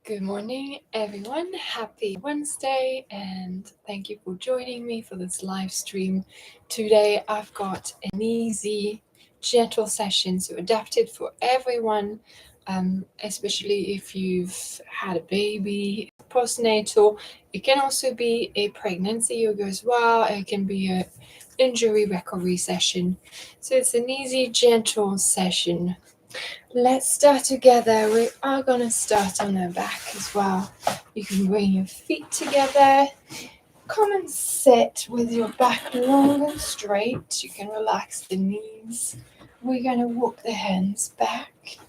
Good morning, everyone. Happy Wednesday, and thank you for joining me for this live stream. Today, I've got an easy, gentle session, so adapted for everyone, especially if you've had a baby, postnatal. It can also be a pregnancy yoga as well. It can be a injury recovery session. So it's an easy, gentle session. Let's start together. We are going to start on our back as well. You can bring your feet together. Come and sit with your back long and straight. You can relax the knees. We're going to walk the hands back.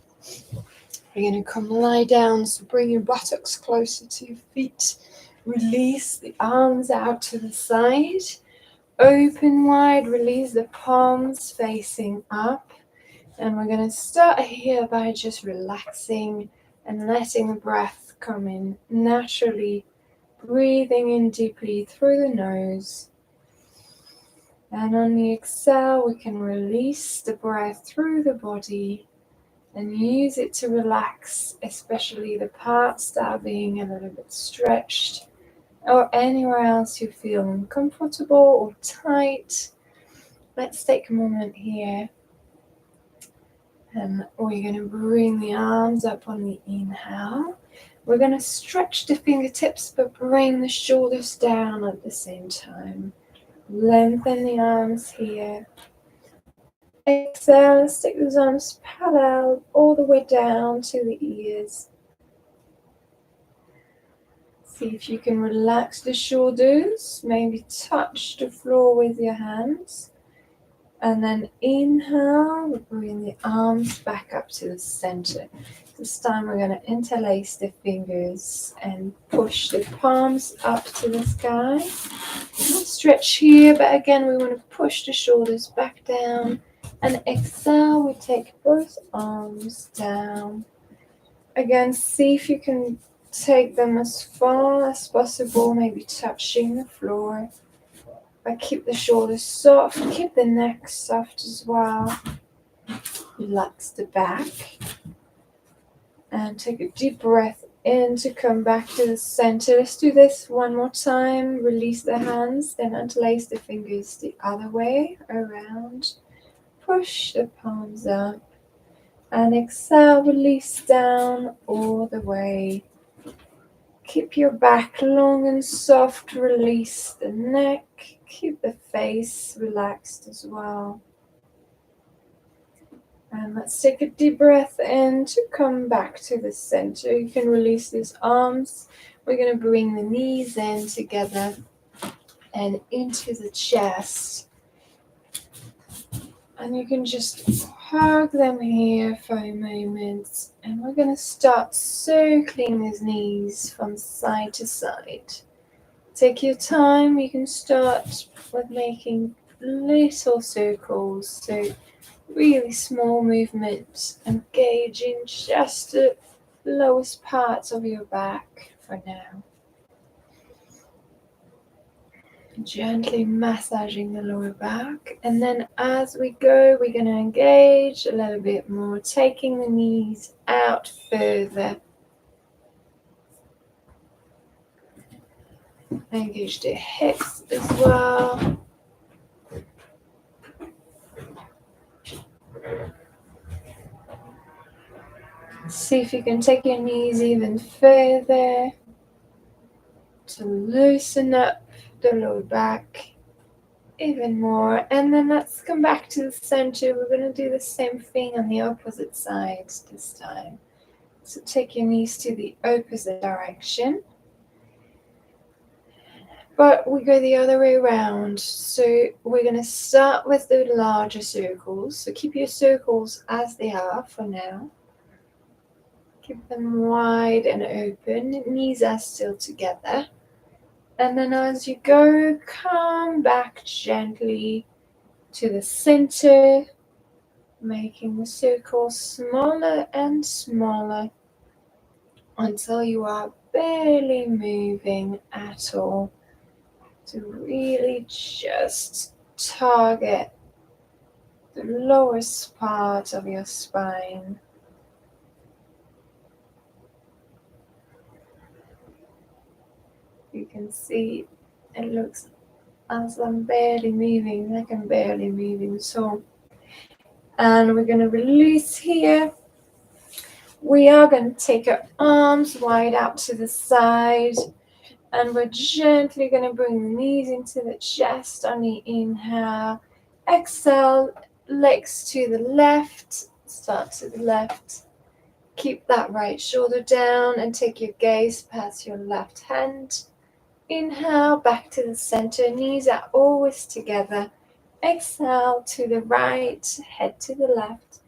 We're going to come lie down. So bring your buttocks closer to your feet. Release the arms out to the side. Open wide. Release the palms facing up. And we're going to start here by just relaxing and letting the breath come in naturally, breathing in deeply through the nose. And on the exhale, we can release the breath through the body and use it to relax, especially the parts that are being a little bit stretched or anywhere else you feel uncomfortable or tight. Let's take a moment here. And we're going to bring the arms up on the inhale. We're going to stretch the fingertips, but bring the shoulders down at the same time. Lengthen the arms here. Exhale, let's take those arms parallel all the way down to the ears. See if you can relax the shoulders, maybe touch the floor with your hands. And then inhale, bring the arms back up to the center. This time we're going to interlace the fingers and push the palms up to the sky. Stretch here, but again we want to push the shoulders back down. And exhale, we take both arms down. Again, see if you can take them as far as possible, maybe touching the floor. But keep the shoulders soft, keep the neck soft as well. Relax the back. And take a deep breath in to come back to the center. Let's do this one more time. Release the hands, then interlace the fingers the other way around. Push the palms up. And exhale, release down all the way. Keep your back long and soft. Release the neck. Keep the face relaxed as well. And let's take a deep breath in to come back to the center. You can release these arms. We're going to bring the knees in together and into the chest. And you can just hug them here for a moment. And we're going to start circling these knees from side to side. Take your time. You can start with making little circles. So really small movements, engaging just the lowest parts of your back for now. Gently massaging the lower back, and then as we go, we're going to engage a little bit more, taking the knees out further. Engage the hips as well. See if you can take your knees even further to loosen up the lower back even more. And then let's come back to the center. We're going to do the same thing on the opposite side this time. So take your knees to the opposite direction. But we go the other way around. So we're going to start with the larger circles. So keep your circles as they are for now. Keep them wide and open. Knees are still together. And then as you go, come back gently to the center, making the circle smaller and smaller until you are barely moving at all, to really just target the lowest part of your spine. You can see it looks as I'm barely moving, like I'm barely moving. So, and we're going to release here. We are going to take our arms wide out to the side, and we're gently going to bring the knees into the chest on the inhale. Exhale, legs to the left, start to the left. Keep that right shoulder down and take your gaze past your left hand. Inhale, back to the center, knees are always together. Exhale to the right, head to the left.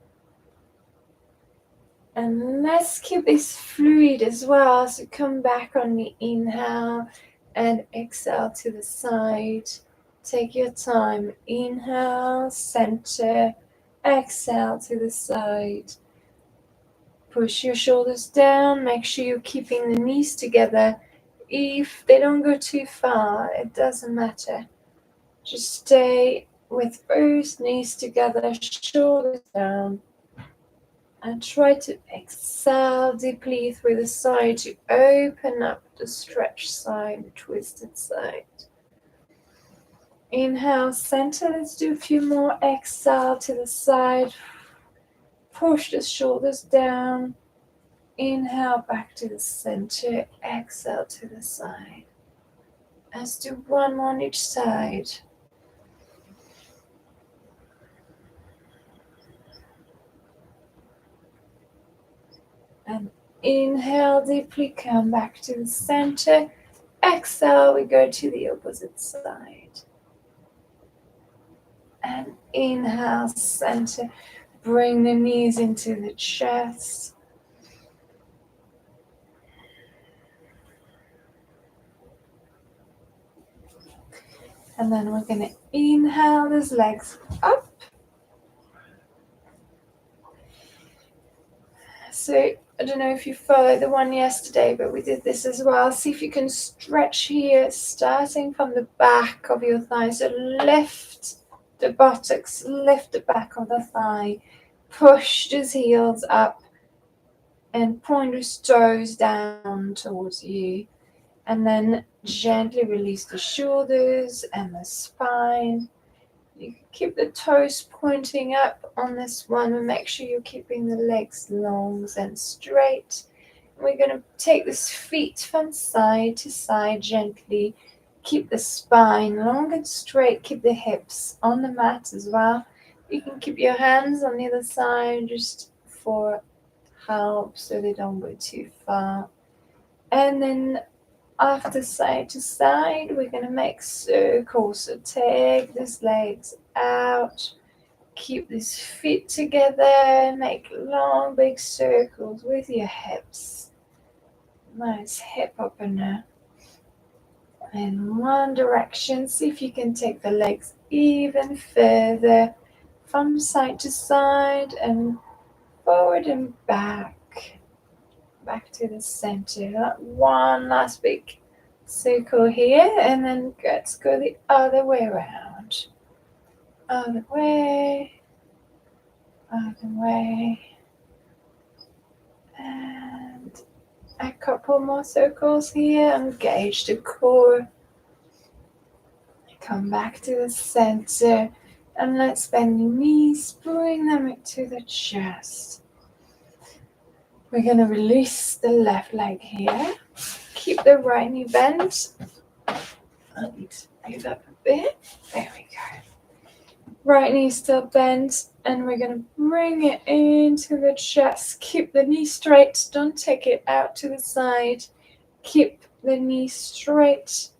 And let's keep this fluid as well. So come back on the inhale and exhale to the side. Take your time. Inhale, center, exhale to the side. Push your shoulders down. Make sure you're keeping the knees together. If they don't go too far, it doesn't matter. Just stay with both knees together, shoulders down. And try to exhale deeply through the side to open up the stretched side, the twisted side. Inhale, center. Let's do a few more. Exhale to the side. Push the shoulders down. Inhale, back to the center. Exhale to the side. Let's do one more on each side. And inhale deeply, come back to the center. Exhale, we go to the opposite side. And inhale, center. Bring the knees into the chest. And then we're going to inhale those legs up. So I don't know if you followed the one yesterday, but we did this as well. See if you can stretch here, starting from the back of your thigh. So lift the buttocks, lift the back of the thigh. Push those heels up and point those toes down towards you. And then gently release the shoulders and the spine. You can keep the toes pointing up on this one and make sure you're keeping the legs long and straight. And we're going to take this feet from side to side gently. Keep the spine long and straight. Keep the hips on the mat as well. You can keep your hands on the other side just for help so they don't go too far. And then after side to side, we're going to make circles. So take these legs out, keep these feet together, make long big circles with your hips. Nice hip opener. In one direction, see if you can take the legs even further from side to side and forward and back to the center. One last big circle here, and then let's go the other way around. Other way, and a couple more circles here. Engage the core. Come back to the center, and let's bend the knees, bring them into the chest. We're going to release the left leg here. Keep the right knee bent. I need to move up a bit. There we go. Right knee still bent, and we're going to bring it into the chest. Keep the knee straight. Don't take it out to the side. Keep the knee straight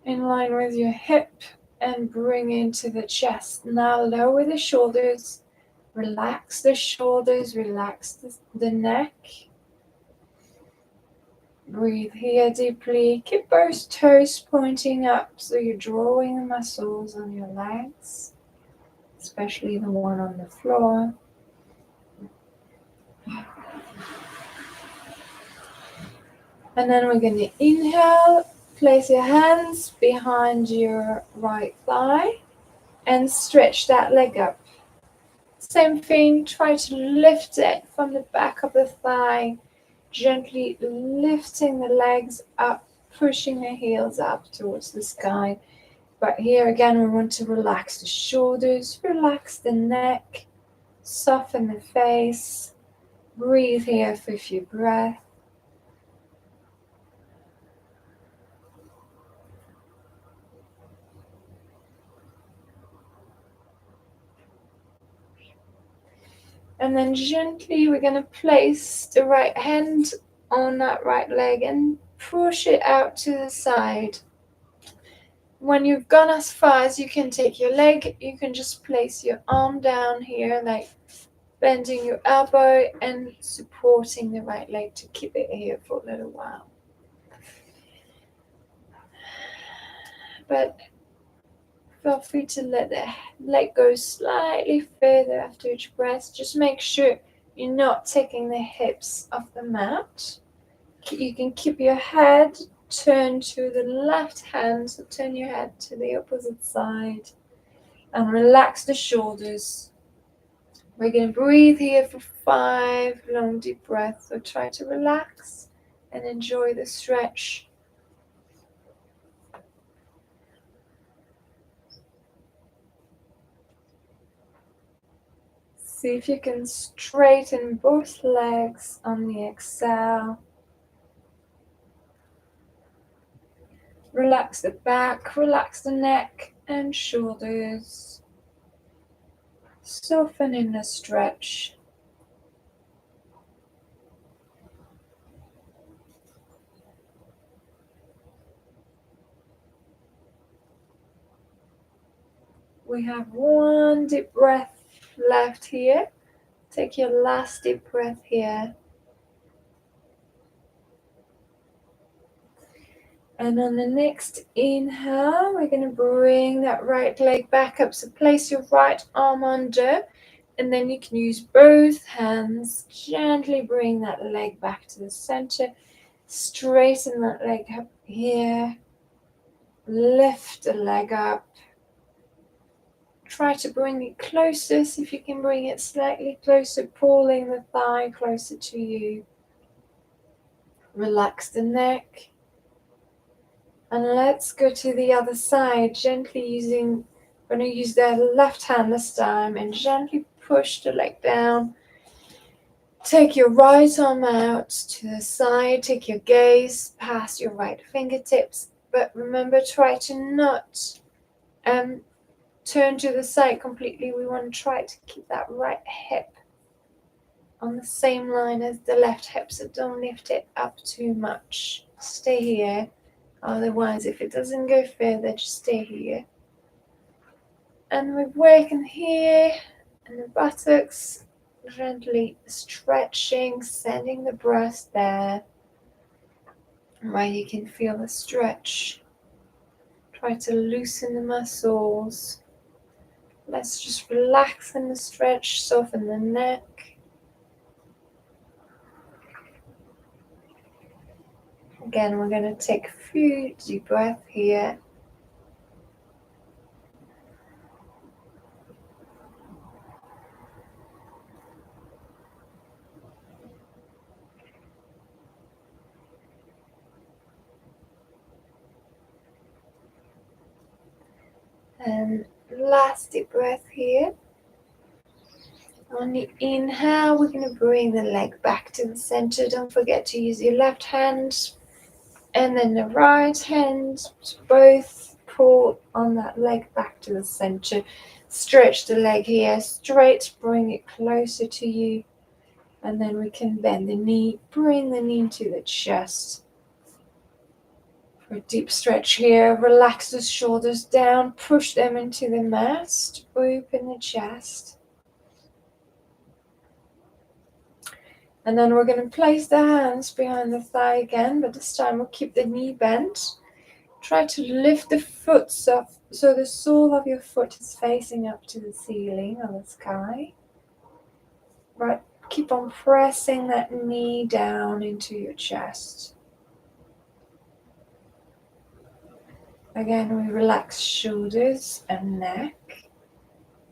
in line with your hip and bring into the chest. Now lower the shoulders. Relax the shoulders, relax the neck. Breathe here deeply. Keep both toes pointing up so you're drawing the muscles on your legs, especially the one on the floor. And then we're going to inhale. Place your hands behind your right thigh and stretch that leg up. Same thing, try to lift it from the back of the thigh, gently lifting the legs up pushing the heels up towards the sky. But here again, we want to relax the shoulders, relax the neck, soften the face. Breathe here for a few breaths. And then gently we're going to place the right hand on that right leg and push it out to the side. When you've gone as far as you can take your leg, you can just place your arm down here, like bending your elbow and supporting the right leg to keep it here for a little while. But feel free to let the leg go slightly further after each breath. Just make sure you're not taking the hips off the mat. You can keep your head turned to the left hand, so turn your head to the opposite side and relax the shoulders. We're going to breathe here for 5 long deep breaths, so try to relax and enjoy the stretch. See if you can straighten both legs on the exhale. Relax the back, relax the neck and shoulders. Soften in the stretch. We have 1 deep breath left here. Take your last deep breath here. And on the next inhale, we're going to bring that right leg back up. So place your right arm under, and then you can use both hands. Gently bring that leg back to the center. Straighten that leg up here. Lift the leg up. Try to bring it closer. See if you can bring it slightly closer, pulling the thigh closer to you. Relax the neck. And let's go to the other side, gently using, we're going to use the left hand this time and gently push the leg down. Take your right arm out to the side, take your gaze past your right fingertips, but remember, try to not turn to the side completely. We want to try to keep that right hip on the same line as the left hip, so don't lift it up too much. Stay here. Otherwise, if it doesn't go further, just stay here. And we're working here, and the buttocks gently stretching, sending the breath there, where you can feel the stretch. Try to loosen the muscles. Let's just relax in the stretch, soften the neck. Again, we're going to take a few deep breaths here. And last deep breath here. On the inhale, we're going to bring the leg back to the center. Don't forget to use your left hand and then the right hand. Both pull on that leg back to the center. Stretch the leg here straight, bring it closer to you. And then we can bend the knee, bring the knee to the chest. For a deep stretch here, relax the shoulders down, push them into the mat, open the chest. And then we're going to place the hands behind the thigh again, but this time we'll keep the knee bent. Try to lift the foot up so the sole of your foot is facing up to the ceiling or the sky. Right, keep on pressing that knee down into your chest. Again, we relax shoulders and neck.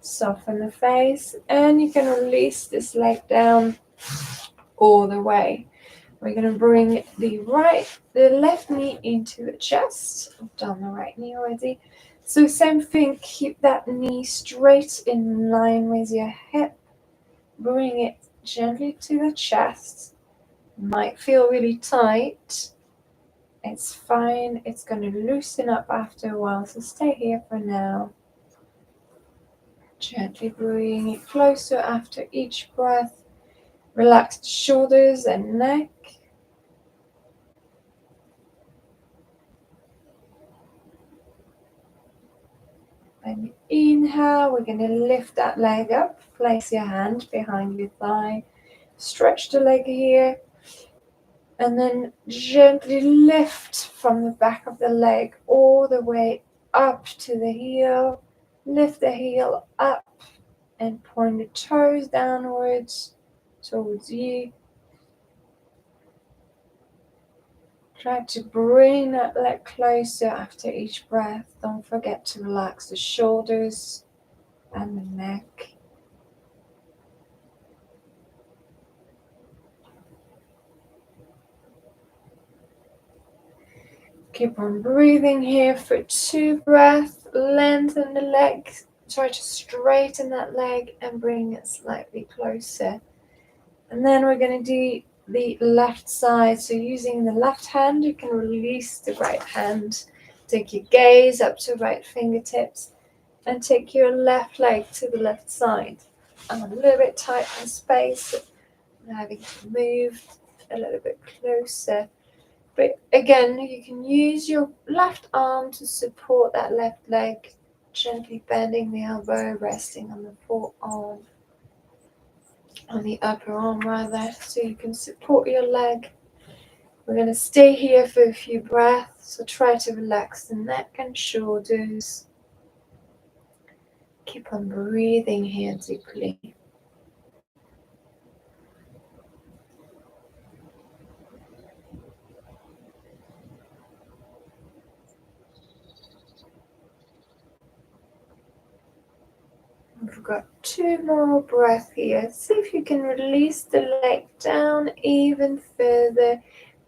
Soften the face, and you can release this leg down all the way. We're going to bring the left knee into the chest. I've done the right knee already. So same thing, keep that knee straight in line with your hip. Bring it gently to the chest. Might feel really tight. It's fine. It's going to loosen up after a while, so stay here for now. Gently bring it closer after each breath. Relax the shoulders and neck. And inhale, we're going to lift that leg up. Place your hand behind your thigh. Stretch the leg here. And then gently lift from the back of the leg all the way up to the heel. Lift the heel up and point the toes downwards towards you. Try to bring that leg closer after each breath. Don't forget to relax the shoulders and the neck. Keep on breathing here for 2 breaths. Lengthen the leg. Try to straighten that leg and bring it slightly closer. And then we're going to do the left side. So using the left hand, you can release the right hand. Take your gaze up to right fingertips and take your left leg to the left side. I'm a little bit tight on space. I'm having to move a little bit closer. But again, you can use your left arm to support that left leg, gently bending the elbow, resting on the forearm, on the upper arm rather, so you can support your leg. We're going to stay here for a few breaths, so try to relax the neck and shoulders. Keep on breathing here deeply. We've got 2 more breaths here. See if you can release the leg down even further.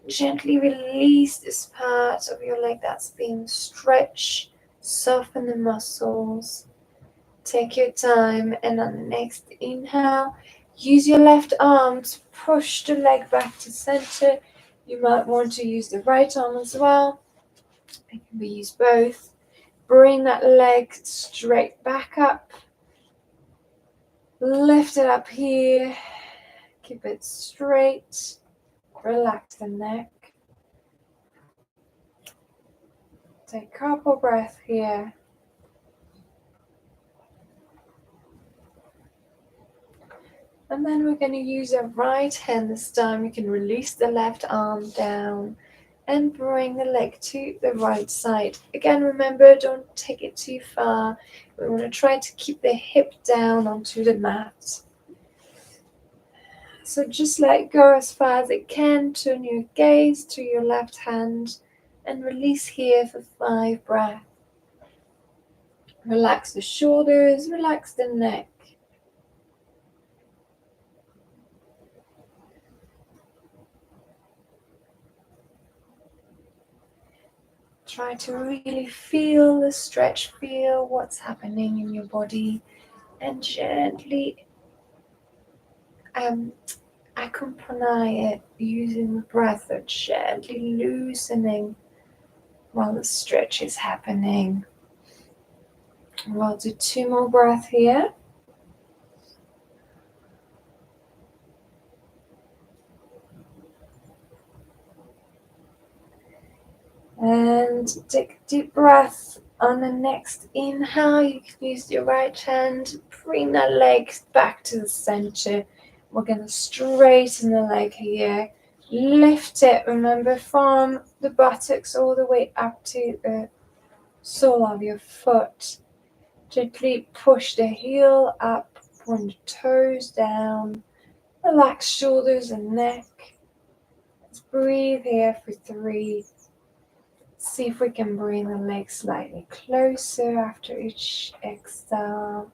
Gently release this part of your leg that's being stretched. Soften the muscles. Take your time, and on the next inhale, use your left arm to push the leg back to center. You might want to use the right arm as well. It can be used both. Bring that leg straight back up. Lift it up here. Keep it straight. Relax the neck. Take a couple breaths here. And then we're going to use our right hand this time. You can release the left arm down and bring the leg to the right side. Again, remember, don't take it too far. We want to try to keep the hip down onto the mat. So just let go as far as it can. Turn your gaze to your left hand and release here for 5 breaths. Relax the shoulders, relax the neck. Try to really feel the stretch, feel what's happening in your body, and gently accompany it using the breath, or gently loosening while the stretch is happening. We'll do 2 more breaths here. And take a deep breath. On the next inhale, you can use your right hand, bring that leg back to the center. We're going to straighten the leg here. Lift it, remember, from the buttocks all the way up to the sole of your foot. Gently push the heel up, point the toes down. Relax shoulders and neck. Let's breathe here for 3. See if we can bring the legs slightly closer after each exhale.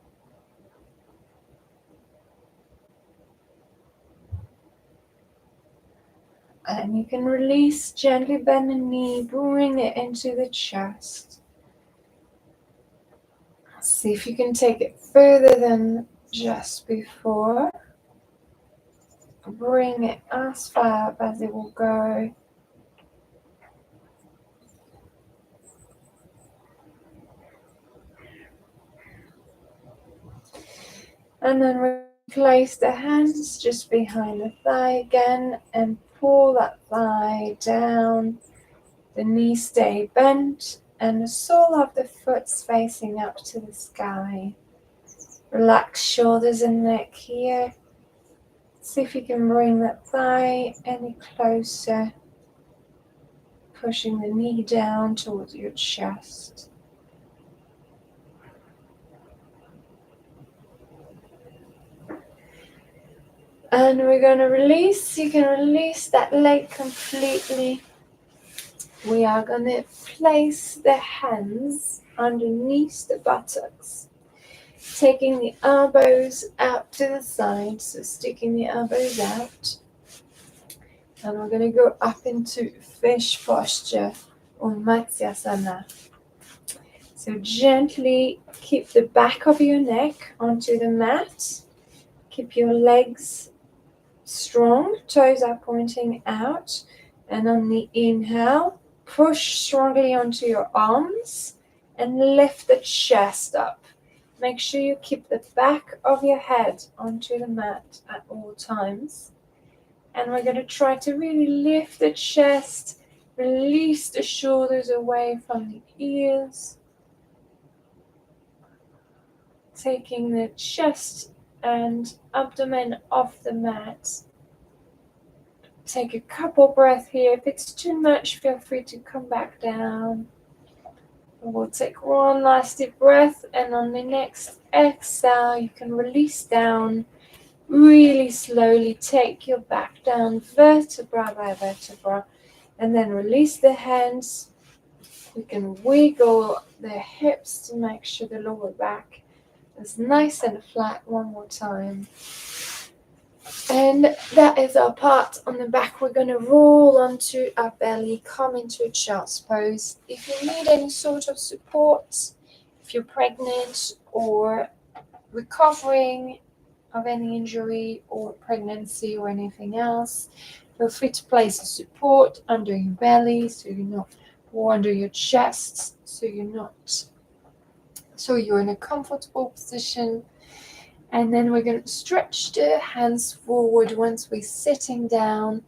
And you can release, gently bend the knee, bring it into the chest. See if you can take it further than just before. Bring it as far up as it will go. And then we place the hands just behind the thigh again and pull that thigh down. The knee stay bent and the sole of the foot's facing up to the sky. Relax shoulders and neck here. See if you can bring that thigh any closer, pushing the knee down towards your chest. And we're going to release. You can release that leg completely. We are going to place the hands underneath the buttocks, taking the elbows out to the side, so sticking the elbows out. And we're going to go up into fish posture or Matsyasana. So gently keep the back of your neck onto the mat. Keep your legs strong, toes are pointing out. And on the inhale, push strongly onto your arms and lift the chest up. Make sure you keep the back of your head onto the mat at all times. And we're going to try to really lift the chest, release the shoulders away from the ears. Taking the chest and abdomen off the mat. Take a couple breaths here. If it's too much, feel free to come back down. We'll take one last deep breath, and on the next exhale, you can release down really slowly. Take your back down vertebra by vertebra, and then release the hands. You can wiggle the hips to make sure the lower back is nice and flat. One more time. And that is our part on the back. We're going to roll onto our belly, come into a child's pose. If you need any sort of support, if you're pregnant or recovering of any injury or pregnancy or anything else, feel free to place a support under your belly or under your chest so you're in a comfortable position. And then we're going to stretch the hands forward once we're sitting down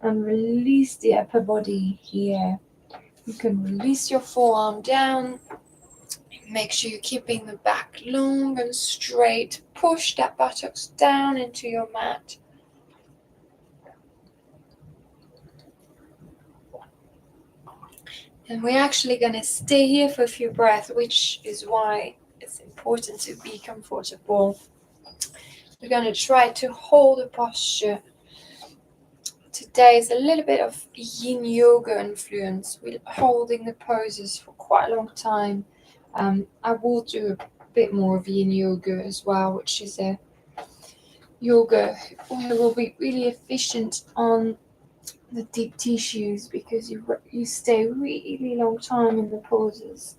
and release the upper body here. You can release your forearm down. Make sure you're keeping the back long and straight. Push that buttocks down into your mat. And we're actually going to stay here for a few breaths, which is why it's important to be comfortable. We're going to try to hold the posture. Today is a little bit of yin yoga influence. We're holding the poses for quite a long time. I will do a bit more of yin yoga as well, which is a yoga where we'll be really efficient on the deep tissues because you stay really long time in the poses.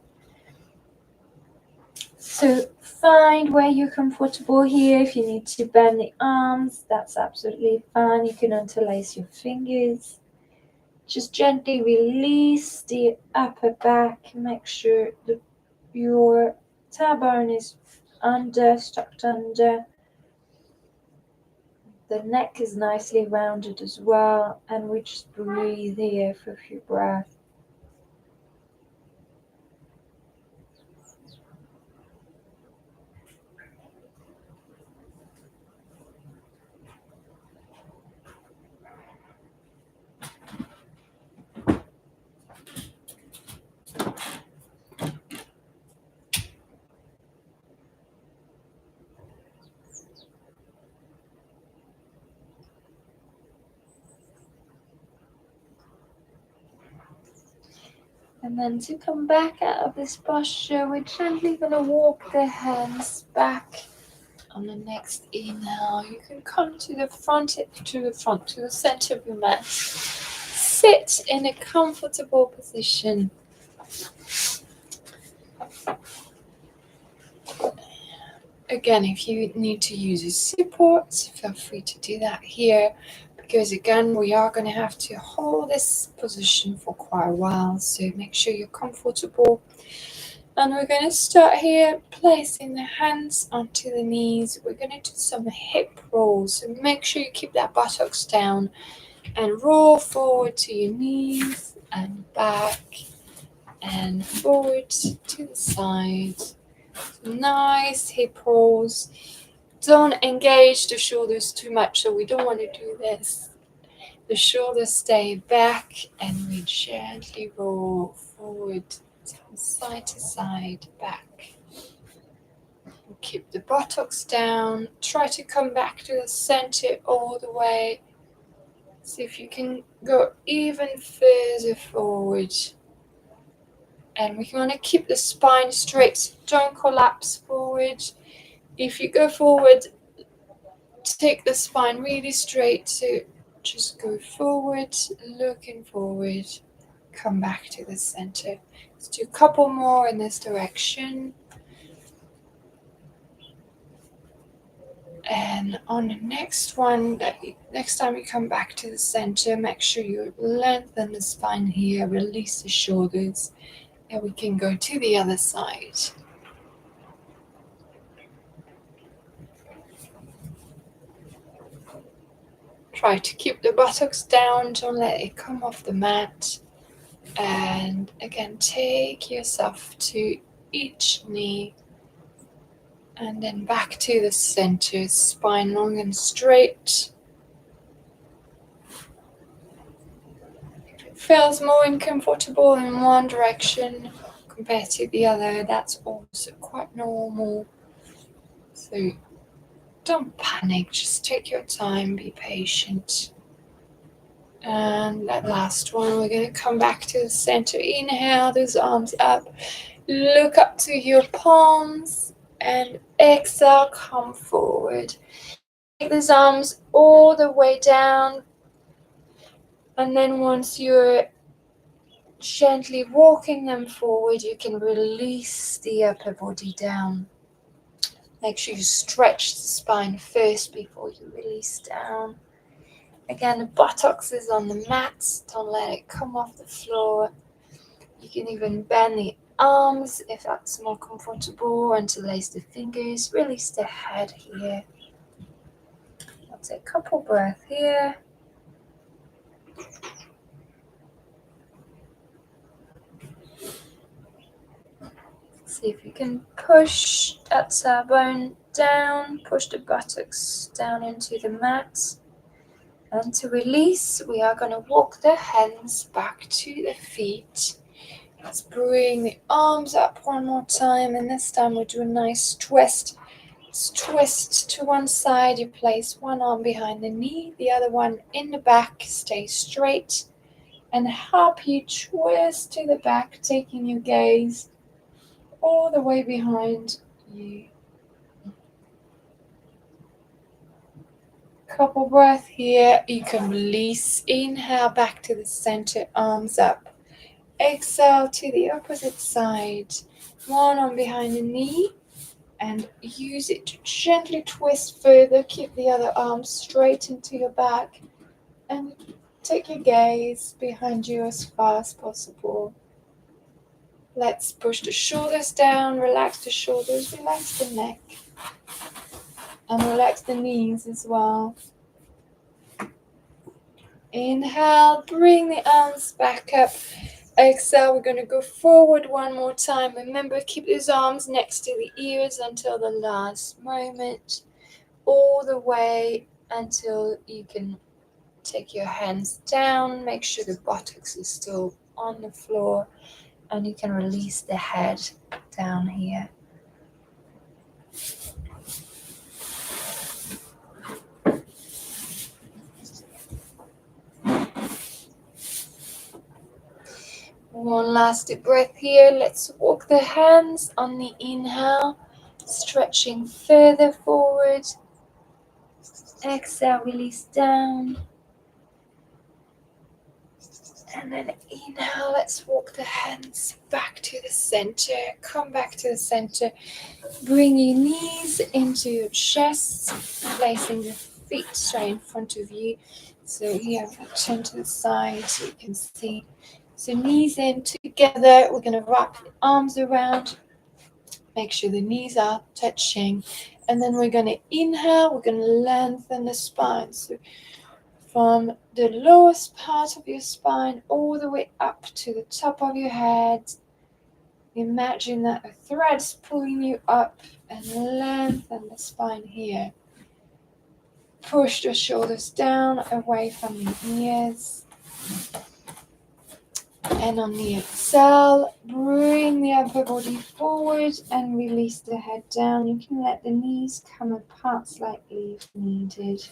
So find where you're comfortable here. If you need to bend the arms, that's absolutely fine. You can interlace your fingers. Just gently release the upper back. Make sure that your tailbone is tucked under. The neck is nicely rounded as well. And we just breathe here for a few breaths. And then to come back out of this posture, we're gently going to walk the hands back. On the next inhale, you can come to the center of your mat. sit in a comfortable position. Again, if you need to use a support, feel free to do that here, because again, we are going to have to hold this position for quite a while, so make sure you're comfortable. And we're going to start here, placing the hands onto the knees. We're going to do some hip rolls, so make sure you keep that buttocks down and roll forward to your knees and back and forward to the side. Nice hip rolls. Don't engage the shoulders too much, so we don't want to do this. The shoulders stay back and we gently roll forward, side to side, back. Keep the buttocks down. Try to come back to the center all the way. See if you can go even further forward. And we want to keep the spine straight, so don't collapse forward. If you go forward, take the spine really straight, so just go forward, looking forward, come back to the center. Let's do a couple more in this direction. And on the next one, next time you come back to the center, make sure you lengthen the spine here, release the shoulders, and we can go to the other side. Try to keep the buttocks down, don't let it come off the mat. And again, take yourself to each knee and then back to the center, spine long and straight. If it feels more uncomfortable in one direction compared to the other, that's also quite normal. So don't panic, just take your time, be patient. And that last one, we're going to come back to the center. Inhale, those arms up. Look up to your palms and exhale, come forward. Take those arms all the way down. And then once you're gently walking them forward, you can release the upper body down. Make sure you stretch the spine first before you release down. Again, the buttocks is on the mat. Don't let it come off the floor. You can even bend the arms if that's more comfortable, interlace the fingers, release the head here. I'll take a couple breaths here. See if you can push that tailbone down, push the buttocks down into the mat. And to release, we are going to walk the hands back to the feet. Let's bring the arms up one more time, and this time we'll do a nice twist. Let's twist to one side. You place one arm behind the knee, the other one in the back. Stay straight and help you twist to the back, taking your gaze all the way behind you. Couple breaths here. You can release. Inhale back to the center, arms up. Exhale to the opposite side. One arm behind the knee and use it to gently twist further. Keep the other arm straight into your back and take your gaze behind you as far as possible. Let's push the shoulders down, relax the shoulders, relax the neck, and relax the knees as well. Inhale, bring the arms back up. Exhale, we're going to go forward one more time. Remember, keep those arms next to the ears until the last moment, all the way until you can take your hands down. Make sure the buttocks is still on the floor, and you can release the head down here. One last deep breath here. Let's walk the hands on the inhale, stretching further forward. Exhale, release down. And then inhale, let's walk the hands back to the center. Come back to the center. Bring your knees into your chest, placing the feet straight in front of you. So here, turn to the side so you can see. So knees in together. We're going to wrap the arms around. Make sure the knees are touching. And then we're going to inhale. We're going to lengthen the spine. So from the lowest part of your spine all the way up to the top of your head. Imagine that a thread's pulling you up and lengthen the spine here. Push the shoulders down away from the ears. And on the exhale, bring the upper body forward and release the head down. You can let the knees come apart slightly if needed.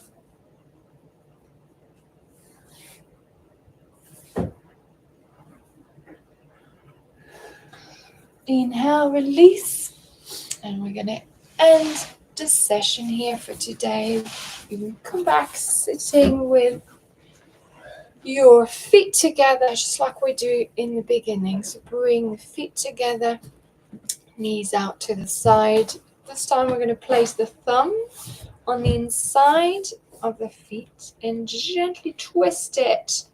Inhale, release. And we're going to end the session here for today. You can come back sitting with your feet together, just like we do in the beginning. So bring the feet together, knees out to the side. This time we're going to place the thumb on the inside of the feet and gently twist it.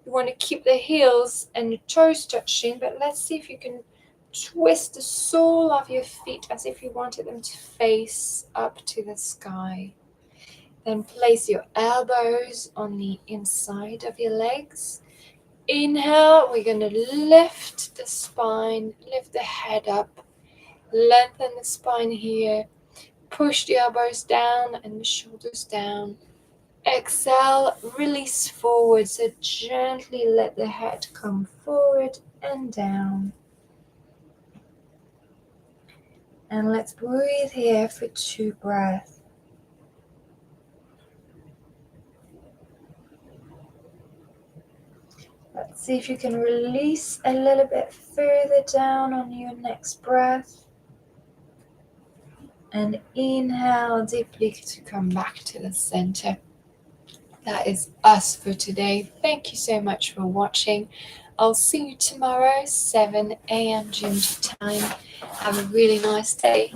You want to keep the heels and the toes touching, but let's see if you can twist the sole of your feet as if you wanted them to face up to the sky. Then place your elbows on the inside of your legs. Inhale, we're going to lift the spine, lift the head up, lengthen the spine here. Push the elbows down and the shoulders down. Exhale, release forward, so gently let the head come forward and down. And let's breathe here for 2 breaths. Let's see if you can release a little bit further down on your next breath. And inhale deeply to come back to the center. That is us for today. Thank you so much for watching. I'll see you tomorrow, 7 a.m. Ginger time. Have a really nice day.